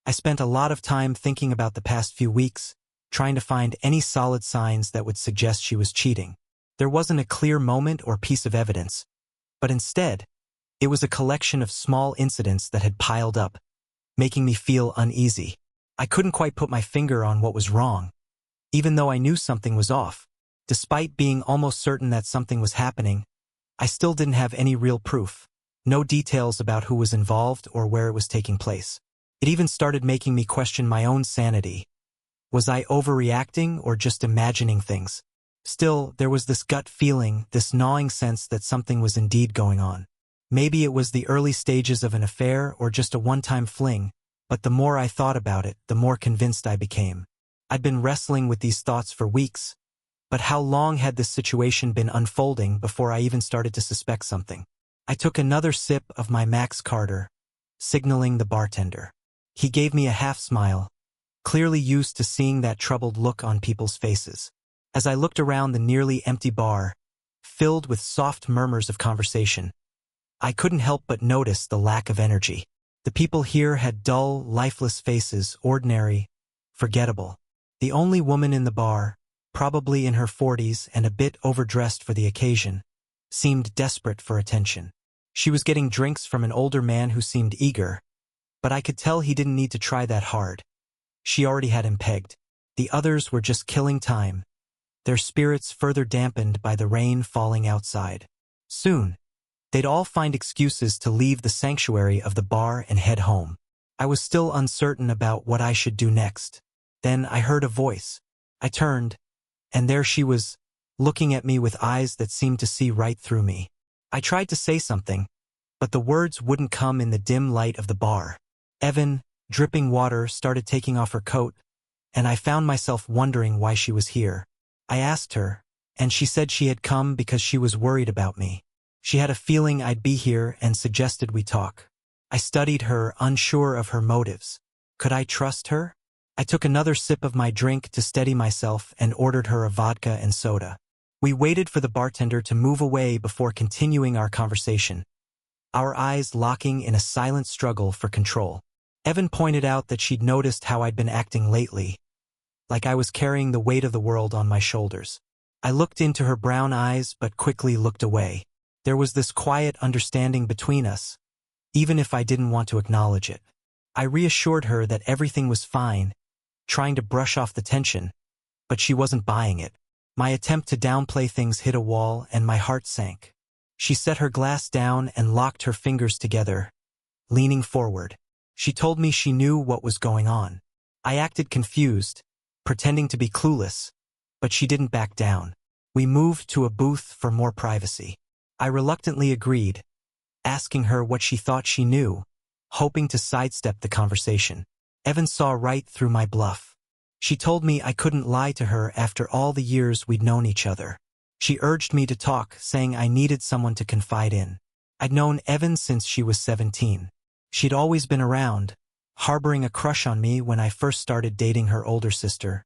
I spent a lot of time thinking about the past few weeks, trying to find any solid signs that would suggest she was cheating. There wasn't a clear moment or piece of evidence, but instead, it was a collection of small incidents that had piled up, making me feel uneasy. I couldn't quite put my finger on what was wrong, even though I knew something was off. Despite being almost certain that something was happening, I still didn't have any real proof. No details about who was involved or where it was taking place. It even started making me question my own sanity. Was I overreacting or just imagining things? Still, there was this gut feeling, this gnawing sense that something was indeed going on. Maybe it was the early stages of an affair or just a one-time fling, but the more I thought about it, the more convinced I became. I'd been wrestling with these thoughts for weeks, but how long had this situation been unfolding before I even started to suspect something? I took another sip of my Max Carter, signaling the bartender. He gave me a half-smile, clearly used to seeing that troubled look on people's faces. As I looked around the nearly empty bar, filled with soft murmurs of conversation, I couldn't help but notice the lack of energy. The people here had dull, lifeless faces, ordinary, forgettable. The only woman in the bar, probably in her 40s and a bit overdressed for the occasion, seemed desperate for attention. She was getting drinks from an older man who seemed eager, but I could tell he didn't need to try that hard. She already had him pegged. The others were just killing time, their spirits further dampened by the rain falling outside. Soon, they'd all find excuses to leave the sanctuary of the bar and head home. I was still uncertain about what I should do next. Then I heard a voice. I turned, and there she was, looking at me with eyes that seemed to see right through me. I tried to say something, but the words wouldn't come in the dim light of the bar. Evan, dripping water, started taking off her coat, and I found myself wondering why she was here. I asked her, and she said she had come because she was worried about me. She had a feeling I'd be here and suggested we talk. I studied her, unsure of her motives. Could I trust her? I took another sip of my drink to steady myself and ordered her a vodka and soda. We waited for the bartender to move away before continuing our conversation, our eyes locking in a silent struggle for control. Evan pointed out that she'd noticed how I'd been acting lately, like I was carrying the weight of the world on my shoulders. I looked into her brown eyes but quickly looked away. There was this quiet understanding between us, even if I didn't want to acknowledge it. I reassured her that everything was fine, trying to brush off the tension, but she wasn't buying it. My attempt to downplay things hit a wall and my heart sank. She set her glass down and locked her fingers together, leaning forward. She told me she knew what was going on. I acted confused, pretending to be clueless, but she didn't back down. We moved to a booth for more privacy. I reluctantly agreed, asking her what she thought she knew, hoping to sidestep the conversation. Evan saw right through my bluff. She told me I couldn't lie to her after all the years we'd known each other. She urged me to talk, saying I needed someone to confide in. I'd known Evan since she was 17. She'd always been around, harboring a crush on me when I first started dating her older sister,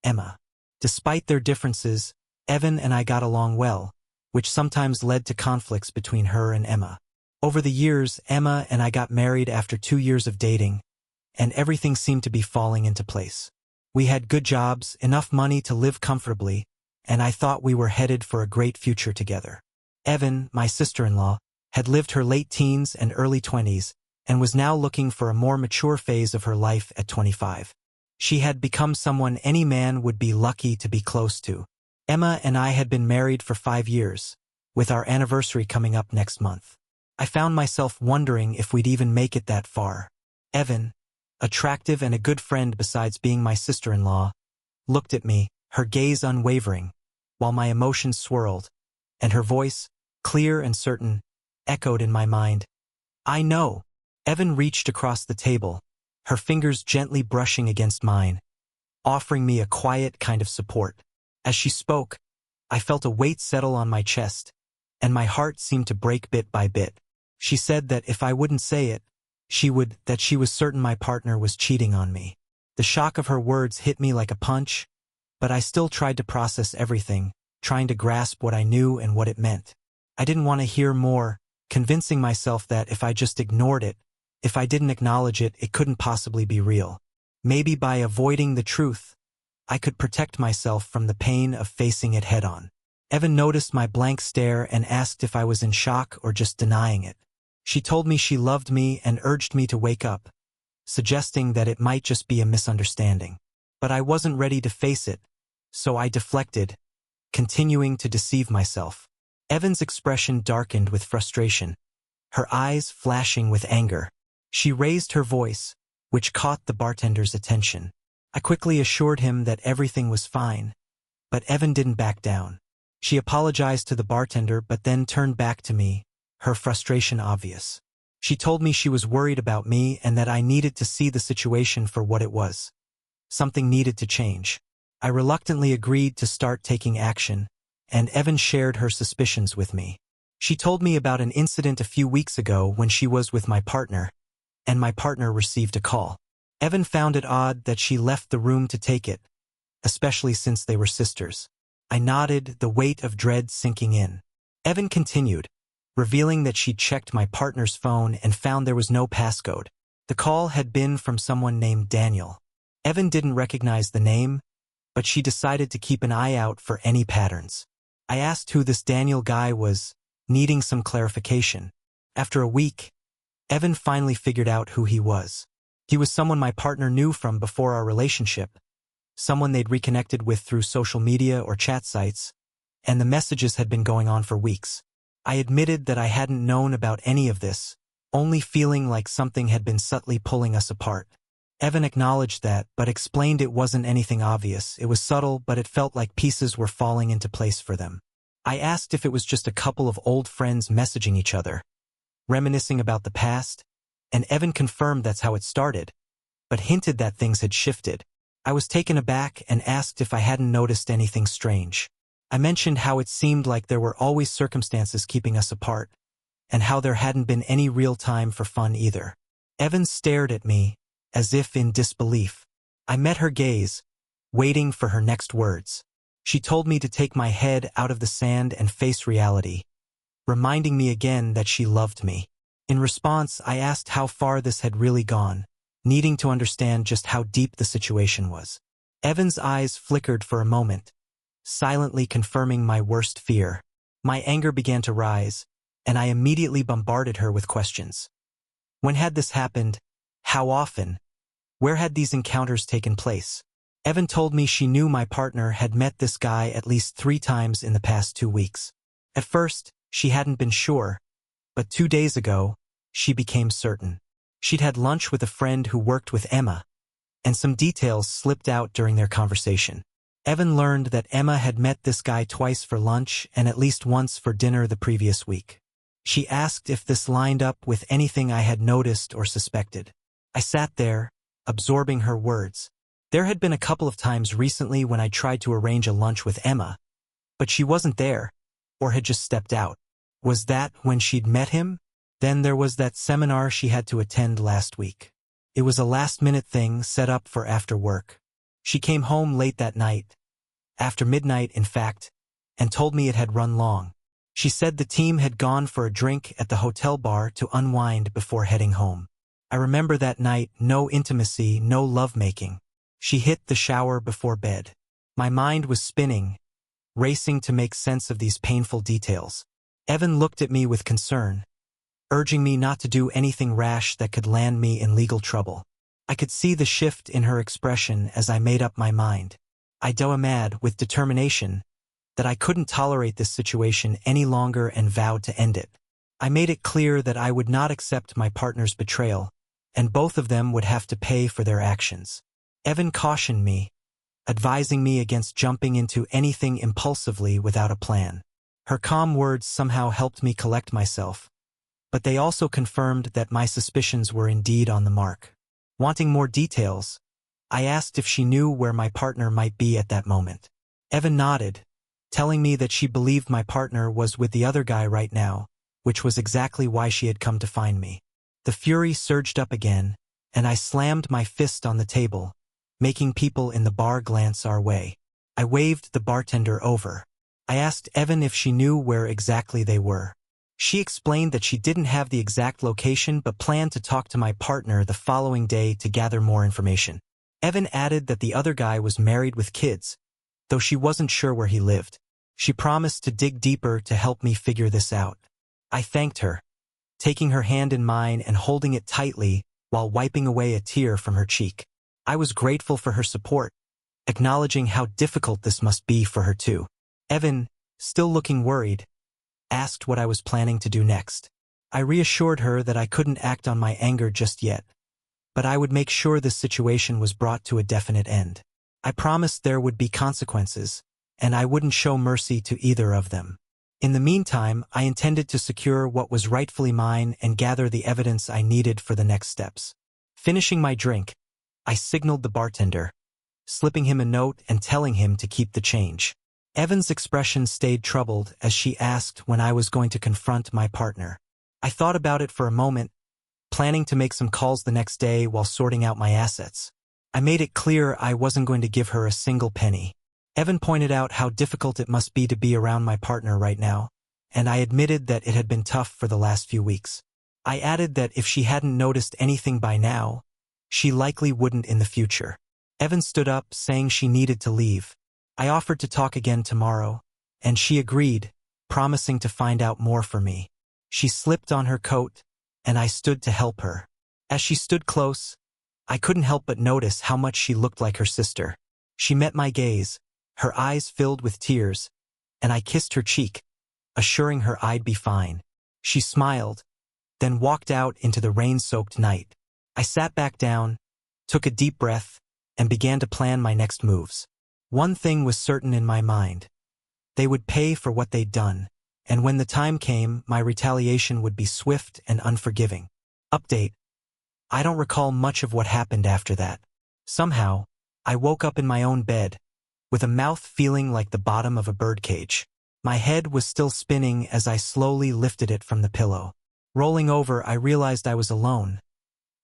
Emma. Despite their differences, Evan and I got along well, which sometimes led to conflicts between her and Emma. Over the years, Emma and I got married after 2 years of dating, and everything seemed to be falling into place. We had good jobs, enough money to live comfortably, and I thought we were headed for a great future together. Evan, my sister-in-law, had lived her late teens and early 20s, and was now looking for a more mature phase of her life at 25. She had become someone any man would be lucky to be close to. Emma and I had been married for 5 years, with our anniversary coming up next month. I found myself wondering if we'd even make it that far. Evan, attractive and a good friend besides being my sister-in-law, looked at me, her gaze unwavering, while my emotions swirled, and her voice, clear and certain, echoed in my mind. I know. Evan reached across the table, her fingers gently brushing against mine, offering me a quiet kind of support. As she spoke, I felt a weight settle on my chest, and my heart seemed to break bit by bit. She said that if I wouldn't say it, that she was certain my partner was cheating on me. The shock of her words hit me like a punch, but I still tried to process everything, trying to grasp what I knew and what it meant. I didn't want to hear more, convincing myself that if I just ignored it, If I didn't acknowledge it, it couldn't possibly be real. Maybe by avoiding the truth, I could protect myself from the pain of facing it head-on. Evan noticed my blank stare and asked if I was in shock or just denying it. She told me she loved me and urged me to wake up, suggesting that it might just be a misunderstanding. But I wasn't ready to face it, so I deflected, continuing to deceive myself. Evan's expression darkened with frustration, her eyes flashing with anger. She raised her voice, which caught the bartender's attention. I quickly assured him that everything was fine, but Evan didn't back down. She apologized to the bartender but then turned back to me, her frustration obvious. She told me she was worried about me and that I needed to see the situation for what it was. Something needed to change. I reluctantly agreed to start taking action, and Evan shared her suspicions with me. She told me about an incident a few weeks ago when she was with my partner, and my partner received a call. Evan found it odd that she left the room to take it, especially since they were sisters. I nodded, the weight of dread sinking in. Evan continued, revealing that she'd checked my partner's phone and found there was no passcode. The call had been from someone named Daniel. Evan didn't recognize the name, but she decided to keep an eye out for any patterns. I asked who this Daniel guy was, needing some clarification. After a week, Evan finally figured out who he was. He was someone my partner knew from before our relationship, someone they'd reconnected with through social media or chat sites, and the messages had been going on for weeks. I admitted that I hadn't known about any of this, only feeling like something had been subtly pulling us apart. Evan acknowledged that, but explained it wasn't anything obvious. It was subtle, but it felt like pieces were falling into place for them. I asked if it was just a couple of old friends messaging each other, reminiscing about the past, and Evan confirmed that's how it started, but hinted that things had shifted. I was taken aback and asked if I hadn't noticed anything strange. I mentioned how it seemed like there were always circumstances keeping us apart, and how there hadn't been any real time for fun either. Evan stared at me, as if in disbelief. I met her gaze, waiting for her next words. She told me to take my head out of the sand and face reality, reminding me again that she loved me. In response, I asked how far this had really gone, needing to understand just how deep the situation was. Evan's eyes flickered for a moment, silently confirming my worst fear. My anger began to rise, and I immediately bombarded her with questions. When had this happened? How often? Where had these encounters taken place? Evan told me she knew my partner had met this guy at least 3 times in the past 2 weeks. At first, she hadn't been sure, but 2 days ago, she became certain. She'd had lunch with a friend who worked with Emma, and some details slipped out during their conversation. Evan learned that Emma had met this guy twice for lunch and at least once for dinner the previous week. She asked if this lined up with anything I had noticed or suspected. I sat there, absorbing her words. There had been a couple of times recently when I tried to arrange a lunch with Emma, but she wasn't there, or had just stepped out. Was that when she'd met him? Then there was that seminar she had to attend last week. It was a last-minute thing set up for after work. She came home late that night, after midnight in fact, and told me it had run long. She said the team had gone for a drink at the hotel bar to unwind before heading home. I remember that night, no intimacy, no lovemaking. She hit the shower before bed. My mind was spinning, racing to make sense of these painful details. Evan looked at me with concern, urging me not to do anything rash that could land me in legal trouble. I could see the shift in her expression as I made up my mind. I mad with determination that I couldn't tolerate this situation any longer and vowed to end it. I made it clear that I would not accept my partner's betrayal, and both of them would have to pay for their actions. Evan cautioned me, advising me against jumping into anything impulsively without a plan. Her calm words somehow helped me collect myself, but they also confirmed that my suspicions were indeed on the mark. Wanting more details, I asked if she knew where my partner might be at that moment. Evan nodded, telling me that she believed my partner was with the other guy right now, which was exactly why she had come to find me. The fury surged up again, and I slammed my fist on the table, making people in the bar glance our way. I waved the bartender over. I asked Evan if she knew where exactly they were. She explained that she didn't have the exact location but planned to talk to my partner the following day to gather more information. Evan added that the other guy was married with kids, though she wasn't sure where he lived. She promised to dig deeper to help me figure this out. I thanked her, taking her hand in mine and holding it tightly while wiping away a tear from her cheek. I was grateful for her support, acknowledging how difficult this must be for her too. Evan, still looking worried, asked what I was planning to do next. I reassured her that I couldn't act on my anger just yet, but I would make sure this situation was brought to a definite end. I promised there would be consequences, and I wouldn't show mercy to either of them. In the meantime, I intended to secure what was rightfully mine and gather the evidence I needed for the next steps. Finishing my drink, I signaled the bartender, slipping him a note and telling him to keep the change. Evan's expression stayed troubled as she asked when I was going to confront my partner. I thought about it for a moment, planning to make some calls the next day while sorting out my assets. I made it clear I wasn't going to give her a single penny. Evan pointed out how difficult it must be to be around my partner right now, and I admitted that it had been tough for the last few weeks. I added that if she hadn't noticed anything by now, she likely wouldn't in the future. Evan stood up, saying she needed to leave. I offered to talk again tomorrow, and she agreed, promising to find out more for me. She slipped on her coat, and I stood to help her. As she stood close, I couldn't help but notice how much she looked like her sister. She met my gaze, her eyes filled with tears, and I kissed her cheek, assuring her I'd be fine. She smiled, then walked out into the rain-soaked night. I sat back down, took a deep breath, and began to plan my next moves. One thing was certain in my mind. They would pay for what they'd done, and when the time came, my retaliation would be swift and unforgiving. Update: I don't recall much of what happened after that. Somehow, I woke up in my own bed, with a mouth feeling like the bottom of a birdcage. My head was still spinning as I slowly lifted it from the pillow. Rolling over, I realized I was alone.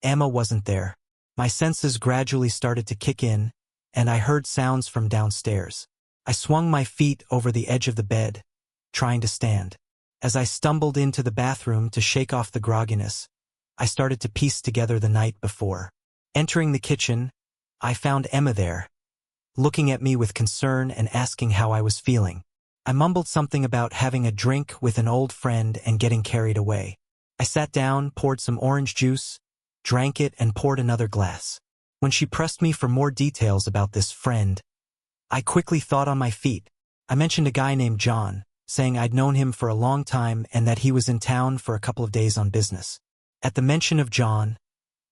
Emma wasn't there. My senses gradually started to kick in, and I heard sounds from downstairs. I swung my feet over the edge of the bed, trying to stand. As I stumbled into the bathroom to shake off the grogginess, I started to piece together the night before. Entering the kitchen, I found Emma there, looking at me with concern and asking how I was feeling. I mumbled something about having a drink with an old friend and getting carried away. I sat down, poured some orange juice, drank it, and poured another glass. When she pressed me for more details about this friend, I quickly thought on my feet. I mentioned a guy named John, saying I'd known him for a long time and that he was in town for a couple of days on business. At the mention of John,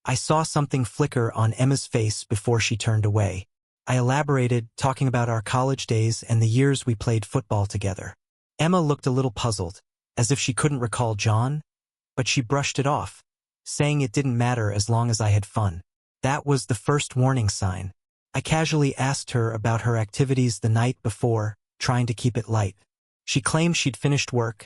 I saw something flicker on Emma's face before she turned away. I elaborated, talking about our college days and the years we played football together. Emma looked a little puzzled, as if she couldn't recall John, but she brushed it off, saying it didn't matter as long as I had fun. That was the first warning sign. I casually asked her about her activities the night before, trying to keep it light. She claimed she'd finished work,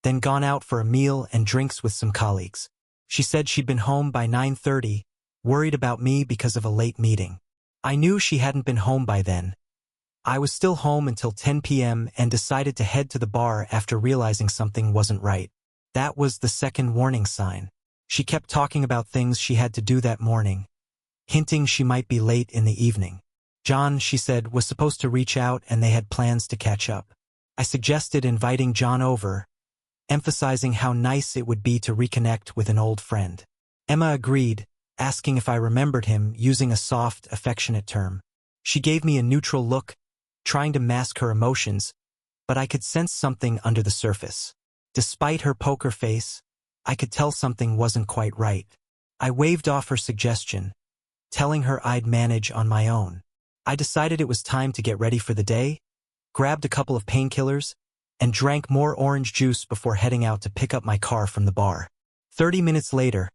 then gone out for a meal and drinks with some colleagues. She said she'd been home by 9:30, worried about me because of a late meeting. I knew she hadn't been home by then. I was still home until 10 p.m. and decided to head to the bar after realizing something wasn't right. That was the second warning sign. She kept talking about things she had to do that morning, hinting she might be late in the evening. John, she said, was supposed to reach out and they had plans to catch up. I suggested inviting John over, emphasizing how nice it would be to reconnect with an old friend. Emma agreed, asking if I remembered him, using a soft, affectionate term. She gave me a neutral look, trying to mask her emotions, but I could sense something under the surface. Despite her poker face, I could tell something wasn't quite right. I waved off her suggestion, telling her I'd manage on my own. I decided it was time to get ready for the day, grabbed a couple of painkillers, and drank more orange juice before heading out to pick up my car from the bar. 30 minutes later,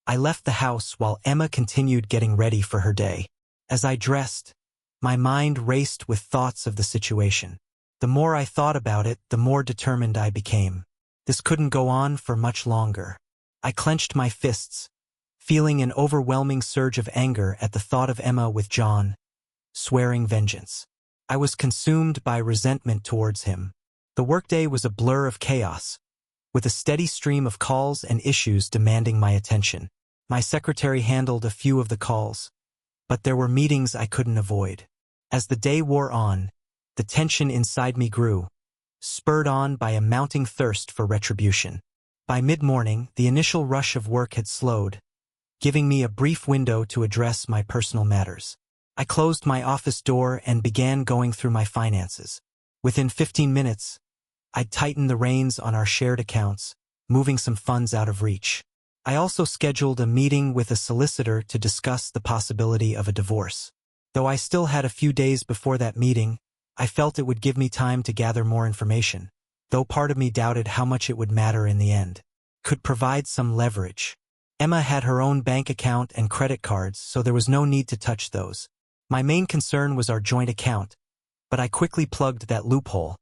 I left the house while Emma continued getting ready for her day. As I dressed, my mind raced with thoughts of the situation. The more I thought about it, the more determined I became. This couldn't go on for much longer. I clenched my fists, feeling an overwhelming surge of anger at the thought of Emma with John, swearing vengeance. I was consumed by resentment towards him. The workday was a blur of chaos, with a steady stream of calls and issues demanding my attention. My secretary handled a few of the calls, but there were meetings I couldn't avoid. As the day wore on, the tension inside me grew, spurred on by a mounting thirst for retribution. By mid-morning, the initial rush of work had slowed, giving me a brief window to address my personal matters. I closed my office door and began going through my finances. Within 15 minutes, I'd tightened the reins on our shared accounts, moving some funds out of reach. I also scheduled a meeting with a solicitor to discuss the possibility of a divorce. Though I still had a few days before that meeting, I felt it would give me time to gather more information, though part of me doubted how much it would matter in the end. Could provide some leverage. Emma had her own bank account and credit cards, so there was no need to touch those. My main concern was our joint account, but I quickly plugged that loophole,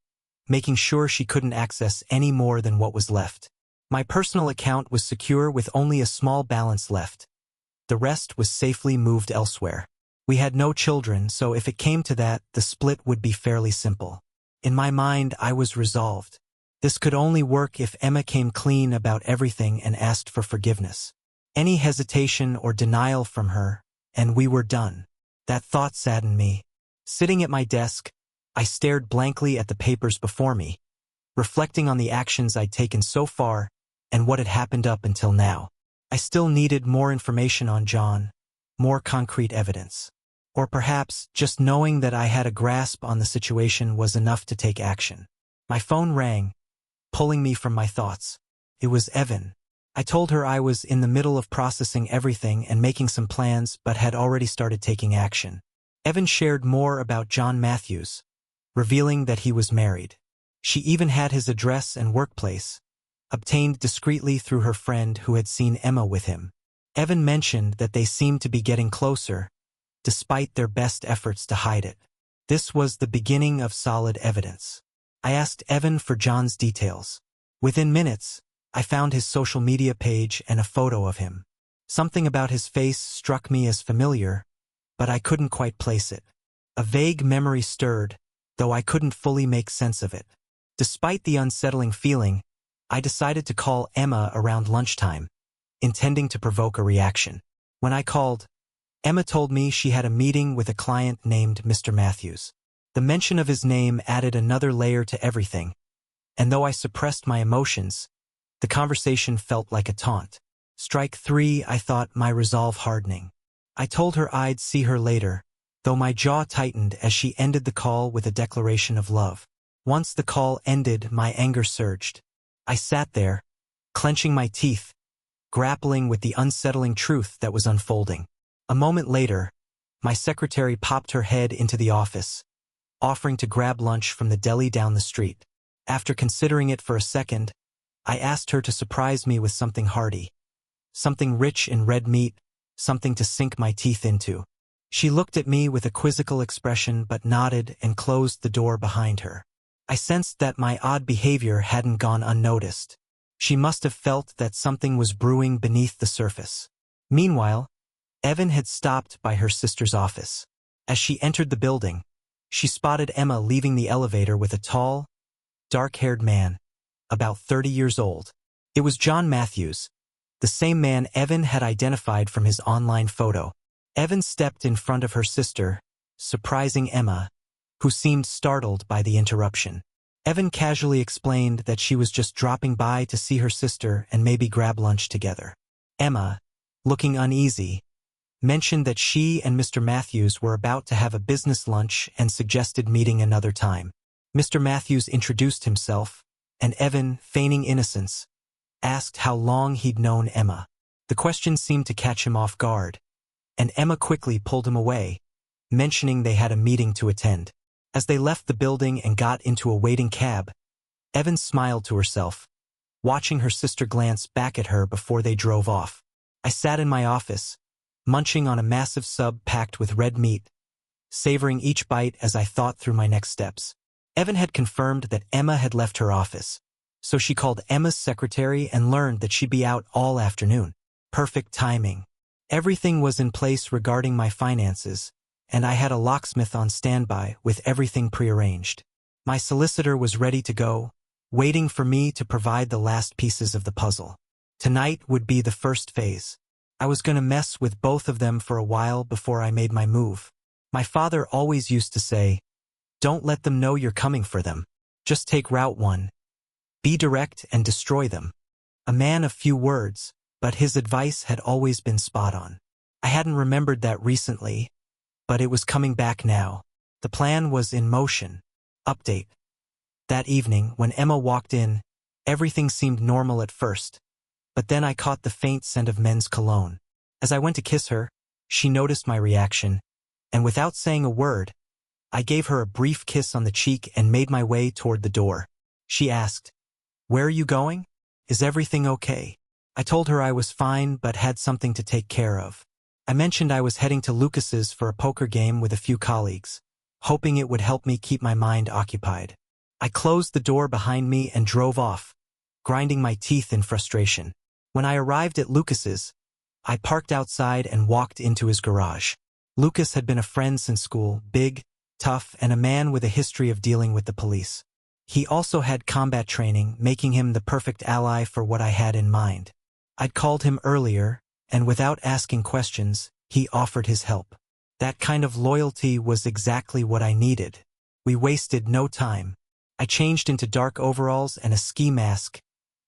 making sure she couldn't access any more than what was left. My personal account was secure with only a small balance left. The rest was safely moved elsewhere. We had no children, so if it came to that, the split would be fairly simple. In my mind, I was resolved. This could only work if Emma came clean about everything and asked for forgiveness. Any hesitation or denial from her, and we were done. That thought saddened me. Sitting at my desk, I stared blankly at the papers before me, reflecting on the actions I'd taken so far and what had happened up until now. I still needed more information on John, more concrete evidence. Or perhaps just knowing that I had a grasp on the situation was enough to take action. My phone rang, pulling me from my thoughts. It was Evan. I told her I was in the middle of processing everything and making some plans, but had already started taking action. Evan shared more about John Matthews, revealing that he was married. She even had his address and workplace, obtained discreetly through her friend who had seen Emma with him. Evan mentioned that they seemed to be getting closer, despite their best efforts to hide it. This was the beginning of solid evidence. I asked Evan for John's details. Within minutes, I found his social media page and a photo of him. Something about his face struck me as familiar, but I couldn't quite place it. A vague memory stirred, though I couldn't fully make sense of it. Despite the unsettling feeling, I decided to call Emma around lunchtime, intending to provoke a reaction. When I called, Emma told me she had a meeting with a client named Mr. Matthews. The mention of his name added another layer to everything, and though I suppressed my emotions, the conversation felt like a taunt. Strike three, I thought, my resolve hardening. I told her I'd see her later, though my jaw tightened as she ended the call with a declaration of love. Once the call ended, my anger surged. I sat there, clenching my teeth, grappling with the unsettling truth that was unfolding. A moment later, my secretary popped her head into the office, offering to grab lunch from the deli down the street. After considering it for a second, I asked her to surprise me with something hearty, something rich in red meat, something to sink my teeth into. She looked at me with a quizzical expression but nodded and closed the door behind her. I sensed that my odd behavior hadn't gone unnoticed. She must have felt that something was brewing beneath the surface. Meanwhile, Evan had stopped by her sister's office. As she entered the building, she spotted Emma leaving the elevator with a tall, dark-haired man, about 30 years old. It was John Matthews, the same man Evan had identified from his online photo. Evan stepped in front of her sister, surprising Emma, who seemed startled by the interruption. Evan casually explained that she was just dropping by to see her sister and maybe grab lunch together. Emma, looking uneasy, mentioned that she and Mr. Matthews were about to have a business lunch and suggested meeting another time. Mr. Matthews introduced himself, and Evan, feigning innocence, asked how long he'd known Emma. The question seemed to catch him off guard, and Emma quickly pulled him away, mentioning they had a meeting to attend. As they left the building and got into a waiting cab, Evan smiled to herself, watching her sister glance back at her before they drove off. I sat in my office, munching on a massive sub packed with red meat, savoring each bite as I thought through my next steps. Evan had confirmed that Emma had left her office, so she called Emma's secretary and learned that she'd be out all afternoon. Perfect timing. Everything was in place regarding my finances, and I had a locksmith on standby with everything prearranged. My solicitor was ready to go, waiting for me to provide the last pieces of the puzzle. Tonight would be the first phase. I was going to mess with both of them for a while before I made my move. My father always used to say, "Don't let them know you're coming for them. Just take Route 1. Be direct and destroy them." A man of few words, but his advice had always been spot on. I hadn't remembered that recently, but it was coming back now. The plan was in motion. Update. That evening, when Emma walked in, everything seemed normal at first, but then I caught the faint scent of men's cologne. As I went to kiss her, she noticed my reaction, and without saying a word, I gave her a brief kiss on the cheek and made my way toward the door. She asked, "Where are you going? Is everything okay?" I told her I was fine but had something to take care of. I mentioned I was heading to Lucas's for a poker game with a few colleagues, hoping it would help me keep my mind occupied. I closed the door behind me and drove off, grinding my teeth in frustration. When I arrived at Lucas's, I parked outside and walked into his garage. Lucas had been a friend since school, big, tough, and a man with a history of dealing with the police. He also had combat training, making him the perfect ally for what I had in mind. I'd called him earlier, and without asking questions, he offered his help. That kind of loyalty was exactly what I needed. We wasted no time. I changed into dark overalls and a ski mask,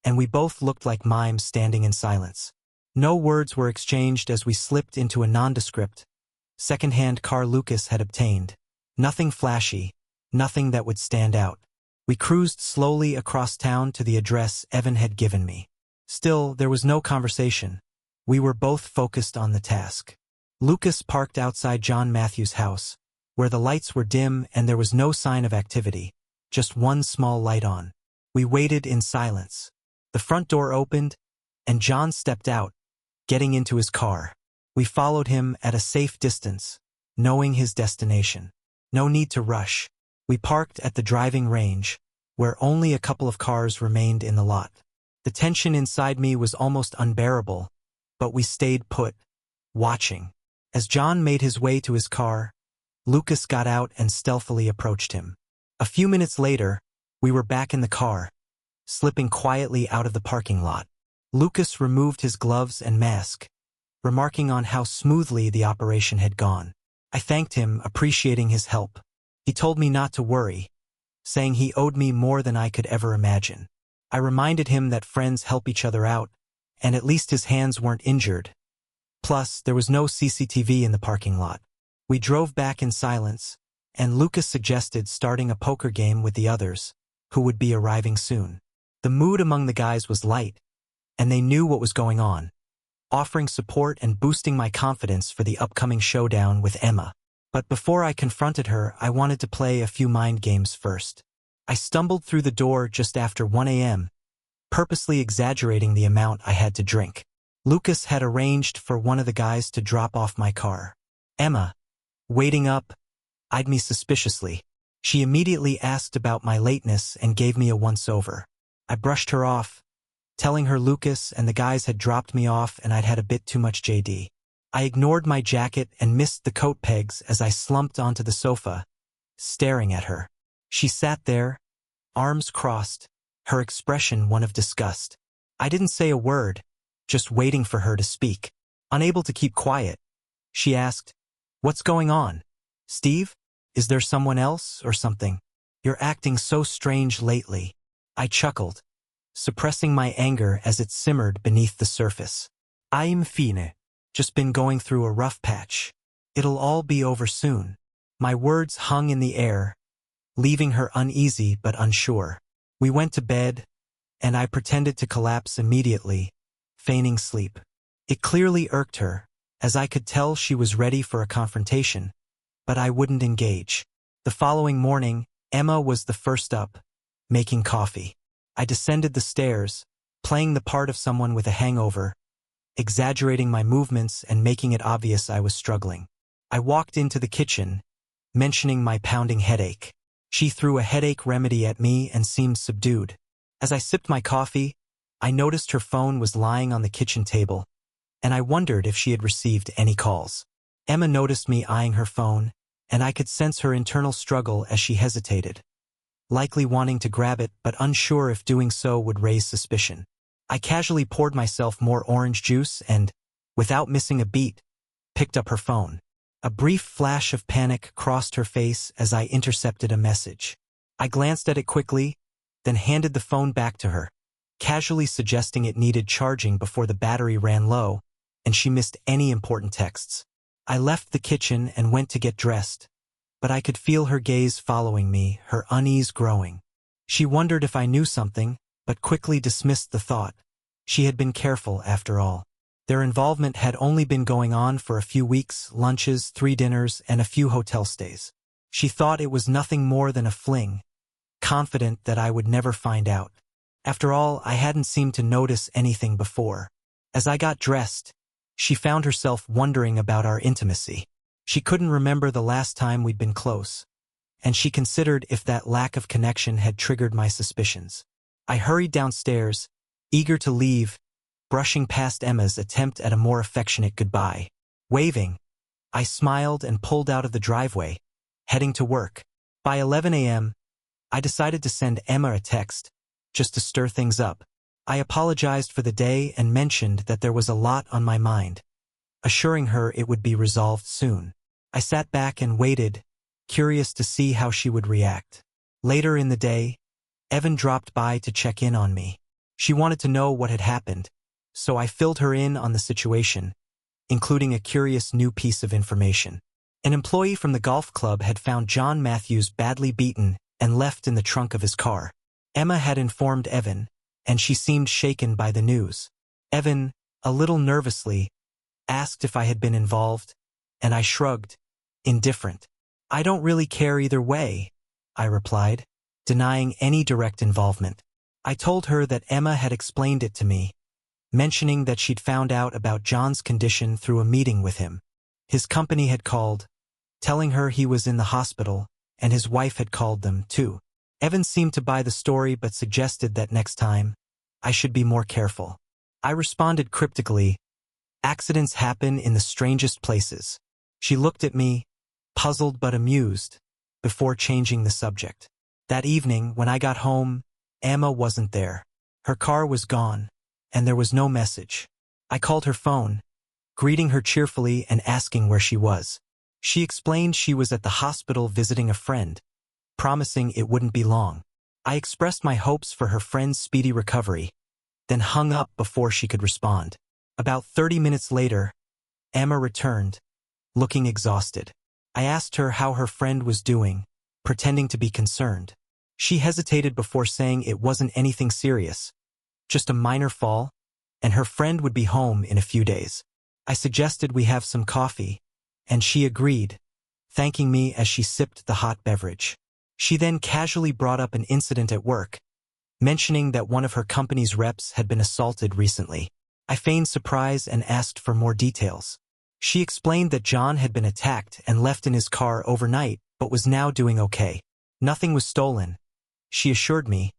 and we both looked like mimes standing in silence. No words were exchanged as we slipped into a nondescript, second-hand car Lucas had obtained. Nothing flashy, nothing that would stand out. We cruised slowly across town to the address Evan had given me. Still, there was no conversation. We were both focused on the task. Lucas parked outside John Matthews' house, where the lights were dim and there was no sign of activity, just one small light on. We waited in silence. The front door opened, and John stepped out, getting into his car. We followed him at a safe distance, knowing his destination. No need to rush. We parked at the driving range, where only a couple of cars remained in the lot. The tension inside me was almost unbearable, but we stayed put, watching. As John made his way to his car, Lucas got out and stealthily approached him. A few minutes later, we were back in the car, slipping quietly out of the parking lot. Lucas removed his gloves and mask, remarking on how smoothly the operation had gone. I thanked him, appreciating his help. He told me not to worry, saying he owed me more than I could ever imagine. I reminded him that friends help each other out, and at least his hands weren't injured. Plus, there was no CCTV in the parking lot. We drove back in silence, and Lucas suggested starting a poker game with the others, who would be arriving soon. The mood among the guys was light, and they knew what was going on, offering support and boosting my confidence for the upcoming showdown with Emma. But before I confronted her, I wanted to play a few mind games first. I stumbled through the door just after 1 a.m., purposely exaggerating the amount I had to drink. Lucas had arranged for one of the guys to drop off my car. Emma, waiting up, eyed me suspiciously. She immediately asked about my lateness and gave me a once-over. I brushed her off, telling her Lucas and the guys had dropped me off and I'd had a bit too much JD. I ignored my jacket and missed the coat pegs as I slumped onto the sofa, staring at her. She sat there, arms crossed, her expression one of disgust. I didn't say a word, just waiting for her to speak. Unable to keep quiet, she asked, "What's going on? Steve? Is there someone else or something? You're acting so strange lately." I chuckled, suppressing my anger as it simmered beneath the surface. "I'm fine. Just been going through a rough patch. It'll all be over soon." My words hung in the air, leaving her uneasy but unsure. We went to bed, and I pretended to collapse immediately, feigning sleep. It clearly irked her, as I could tell she was ready for a confrontation, but I wouldn't engage. The following morning, Emma was the first up, making coffee. I descended the stairs, playing the part of someone with a hangover, exaggerating my movements and making it obvious I was struggling. I walked into the kitchen, mentioning my pounding headache. She threw a headache remedy at me and seemed subdued. As I sipped my coffee, I noticed her phone was lying on the kitchen table, and I wondered if she had received any calls. Emma noticed me eyeing her phone, and I could sense her internal struggle as she hesitated. likely wanting to grab it but unsure if doing so would raise suspicion. I casually poured myself more orange juice and, without missing a beat, picked up her phone. A brief flash of panic crossed her face as I intercepted a message. I glanced at it quickly, then handed the phone back to her, casually suggesting it needed charging before the battery ran low, and she missed any important texts. I left the kitchen and went to get dressed, but I could feel her gaze following me, her unease growing. She wondered if I knew something, but quickly dismissed the thought. She had been careful, after all. Their involvement had only been going on for a few weeks, lunches, 3 dinners, and a few hotel stays. She thought it was nothing more than a fling, confident that I would never find out. After all, I hadn't seemed to notice anything before. As I got dressed, she found herself wondering about our intimacy. She couldn't remember the last time we'd been close, and she considered if that lack of connection had triggered my suspicions. I hurried downstairs, eager to leave, brushing past Emma's attempt at a more affectionate goodbye. Waving, I smiled and pulled out of the driveway, heading to work. By 11 a.m., I decided to send Emma a text, just to stir things up. I apologized for the day and mentioned that there was a lot on my mind, assuring her it would be resolved soon. I sat back and waited, curious to see how she would react. Later in the day, Evan dropped by to check in on me. She wanted to know what had happened, so I filled her in on the situation, including a curious new piece of information. An employee from the golf club had found John Matthews badly beaten and left in the trunk of his car. Emma had informed Evan, and she seemed shaken by the news. Evan, a little nervously, asked if I had been involved, and I shrugged, indifferent. "I don't really care either way," I replied, denying any direct involvement. I told her that Emma had explained it to me, mentioning that she'd found out about John's condition through a meeting with him. His company had called, telling her he was in the hospital, and his wife had called them, too. Evan seemed to buy the story but suggested that next time, I should be more careful. I responded cryptically, "Accidents happen in the strangest places." She looked at me, puzzled but amused, before changing the subject. That evening, when I got home, Emma wasn't there. Her car was gone, and there was no message. I called her phone, greeting her cheerfully and asking where she was. She explained she was at the hospital visiting a friend, promising it wouldn't be long. I expressed my hopes for her friend's speedy recovery, then hung up before she could respond. About 30 minutes later, Emma returned, looking exhausted. I asked her how her friend was doing, pretending to be concerned. She hesitated before saying it wasn't anything serious, just a minor fall, and her friend would be home in a few days. I suggested we have some coffee, and she agreed, thanking me as she sipped the hot beverage. She then casually brought up an incident at work, mentioning that one of her company's reps had been assaulted recently. I feigned surprise and asked for more details. She explained that John had been attacked and left in his car overnight, but was now doing okay. Nothing was stolen, she assured me,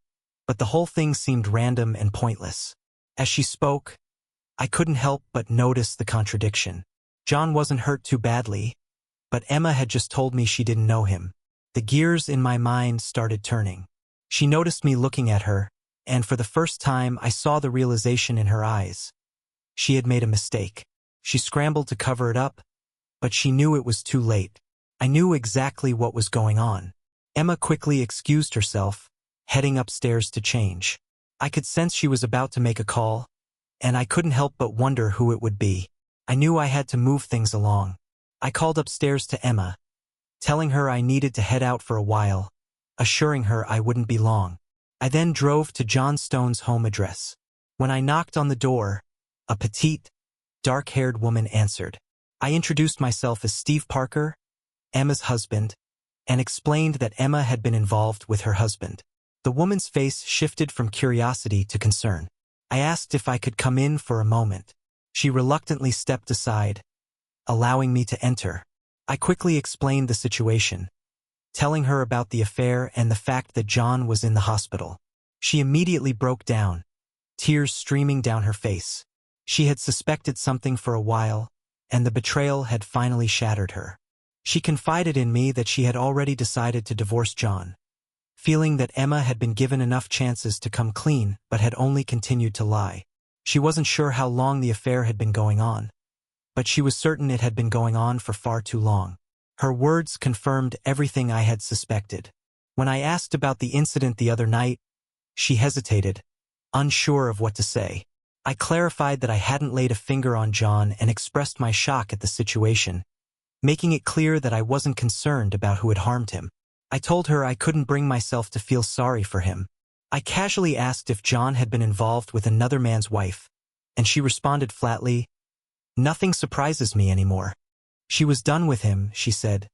but the whole thing seemed random and pointless. As she spoke, I couldn't help but notice the contradiction. John wasn't hurt too badly, but Emma had just told me she didn't know him. The gears in my mind started turning. She noticed me looking at her, and for the first time I saw the realization in her eyes. She had made a mistake. She scrambled to cover it up, but she knew it was too late. I knew exactly what was going on. Emma quickly excused herself, heading upstairs to change. I could sense she was about to make a call, and I couldn't help but wonder who it would be. I knew I had to move things along. I called upstairs to Emma, telling her I needed to head out for a while, assuring her I wouldn't be long. I then drove to John Stone's home address. When I knocked on the door, a petite, dark-haired woman answered. I introduced myself as Steve Parker, Emma's husband, and explained that Emma had been involved with her husband. The woman's face shifted from curiosity to concern. I asked if I could come in for a moment. She reluctantly stepped aside, allowing me to enter. I quickly explained the situation, telling her about the affair and the fact that John was in the hospital. She immediately broke down, tears streaming down her face. She had suspected something for a while, and the betrayal had finally shattered her. She confided in me that she had already decided to divorce John, feeling that Emma had been given enough chances to come clean but had only continued to lie. She wasn't sure how long the affair had been going on, but she was certain it had been going on for far too long. Her words confirmed everything I had suspected. When I asked about the incident the other night, she hesitated, unsure of what to say. I clarified that I hadn't laid a finger on John and expressed my shock at the situation, making it clear that I wasn't concerned about who had harmed him. I told her I couldn't bring myself to feel sorry for him. I casually asked if John had been involved with another man's wife, and she responded flatly, "Nothing surprises me anymore." She was done with him, she said,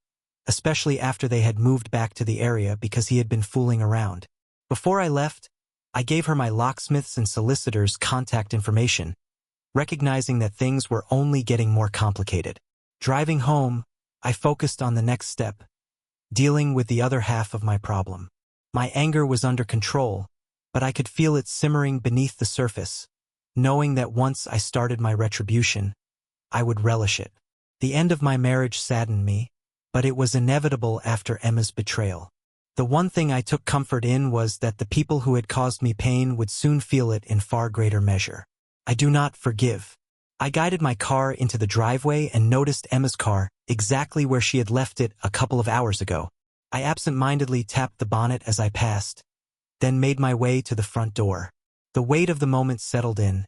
especially after they had moved back to the area because he had been fooling around. Before I left, I gave her my locksmith's and solicitor's contact information, recognizing that things were only getting more complicated. Driving home, I focused on the next step, dealing with the other half of my problem. My anger was under control, but I could feel it simmering beneath the surface, knowing that once I started my retribution, I would relish it. The end of my marriage saddened me, but it was inevitable after Emma's betrayal. The one thing I took comfort in was that the people who had caused me pain would soon feel it in far greater measure. I do not forgive. I guided my car into the driveway and noticed Emma's car, exactly where she had left it a couple of hours ago. I absent-mindedly tapped the bonnet as I passed, then made my way to the front door. The weight of the moment settled in,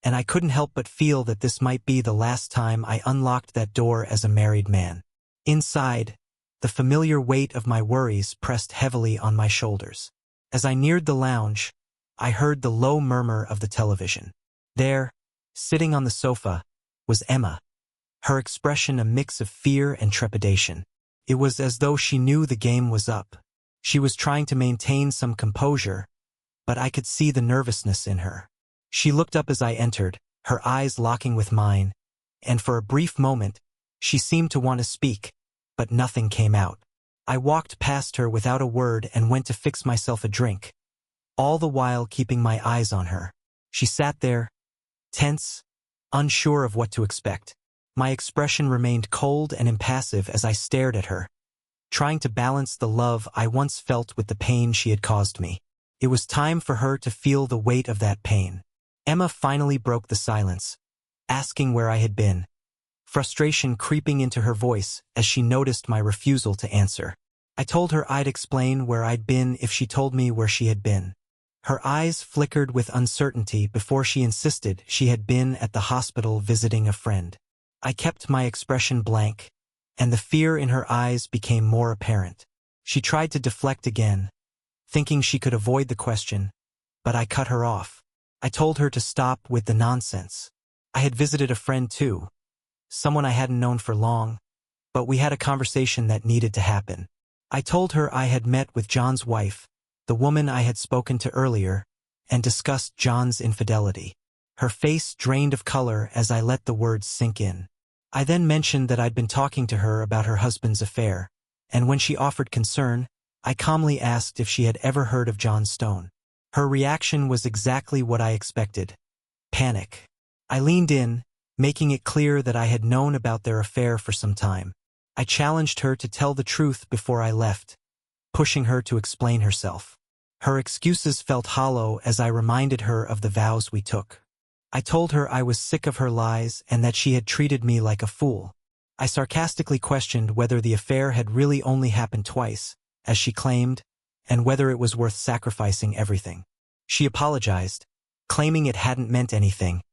and I couldn't help but feel that this might be the last time I unlocked that door as a married man. Inside, the familiar weight of my worries pressed heavily on my shoulders. As I neared the lounge, I heard the low murmur of the television. There, sitting on the sofa, was Emma, her expression a mix of fear and trepidation. It was as though she knew the game was up. She was trying to maintain some composure, but I could see the nervousness in her. She looked up as I entered, her eyes locking with mine, and for a brief moment, she seemed to want to speak, but nothing came out. I walked past her without a word and went to fix myself a drink, all the while keeping my eyes on her. She sat there, tense, unsure of what to expect. My expression remained cold and impassive as I stared at her, trying to balance the love I once felt with the pain she had caused me. It was time for her to feel the weight of that pain. Emma finally broke the silence, asking where I had been, frustration creeping into her voice as she noticed my refusal to answer. I told her I'd explain where I'd been if she told me where she had been. Her eyes flickered with uncertainty before she insisted she had been at the hospital visiting a friend. I kept my expression blank, and the fear in her eyes became more apparent. She tried to deflect again, thinking she could avoid the question, but I cut her off. I told her to stop with the nonsense. I had visited a friend too, someone I hadn't known for long, but we had a conversation that needed to happen. I told her I had met with John's wife, the woman I had spoken to earlier, and discussed John's infidelity. Her face drained of color as I let the words sink in. I then mentioned that I'd been talking to her about her husband's affair, and when she offered concern, I calmly asked if she had ever heard of John Stone. Her reaction was exactly what I expected: panic. I leaned in, making it clear that I had known about their affair for some time. I challenged her to tell the truth before I left, pushing her to explain herself. Her excuses felt hollow as I reminded her of the vows we took. I told her I was sick of her lies and that she had treated me like a fool. I sarcastically questioned whether the affair had really only happened twice, as she claimed, and whether it was worth sacrificing everything. She apologized, claiming it hadn't meant anything,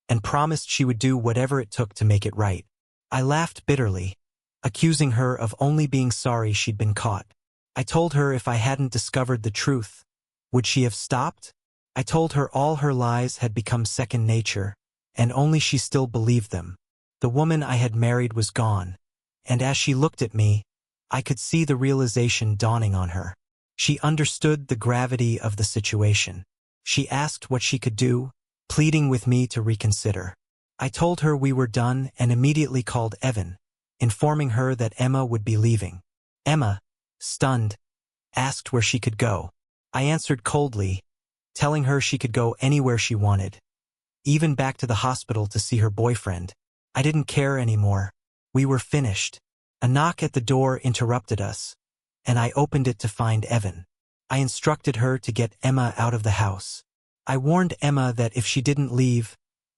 and promised she would do whatever it took to make it right. I laughed bitterly, accusing her of only being sorry she'd been caught. I told her if I hadn't discovered the truth, would she have stopped? I told her all her lies had become second nature, and only she still believed them. The woman I had married was gone, and as she looked at me, I could see the realization dawning on her. She understood the gravity of the situation. She asked what she could do, pleading with me to reconsider. I told her we were done and immediately called Evan, informing her that Emma would be leaving. Emma, stunned, asked where she could go. I answered coldly, telling her she could go anywhere she wanted, even back to the hospital to see her boyfriend. I didn't care anymore. We were finished. A knock at the door interrupted us, and I opened it to find Evan. I instructed her to get Emma out of the house. I warned Emma that if she didn't leave,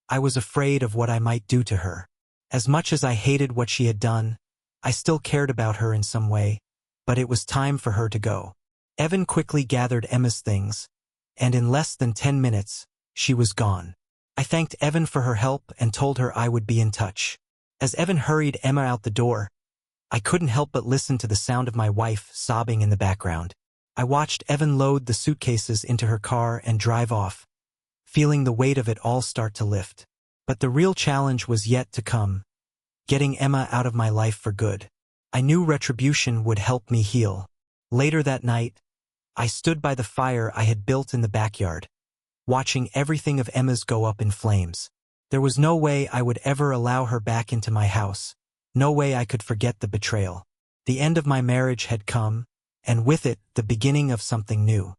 I was afraid of what I might do to her. As much as I hated what she had done, I still cared about her in some way, but it was time for her to go. Evan quickly gathered Emma's things, and in less than 10 minutes, she was gone. I thanked Evan for her help and told her I would be in touch. As Evan hurried Emma out the door, I couldn't help but listen to the sound of my wife sobbing in the background. I watched Evan load the suitcases into her car and drive off, feeling the weight of it all start to lift. But the real challenge was yet to come, getting Emma out of my life for good. I knew retribution would help me heal. Later that night, I stood by the fire I had built in the backyard, watching everything of Emma's go up in flames. There was no way I would ever allow her back into my house. No way I could forget the betrayal. The end of my marriage had come, and with it, the beginning of something new.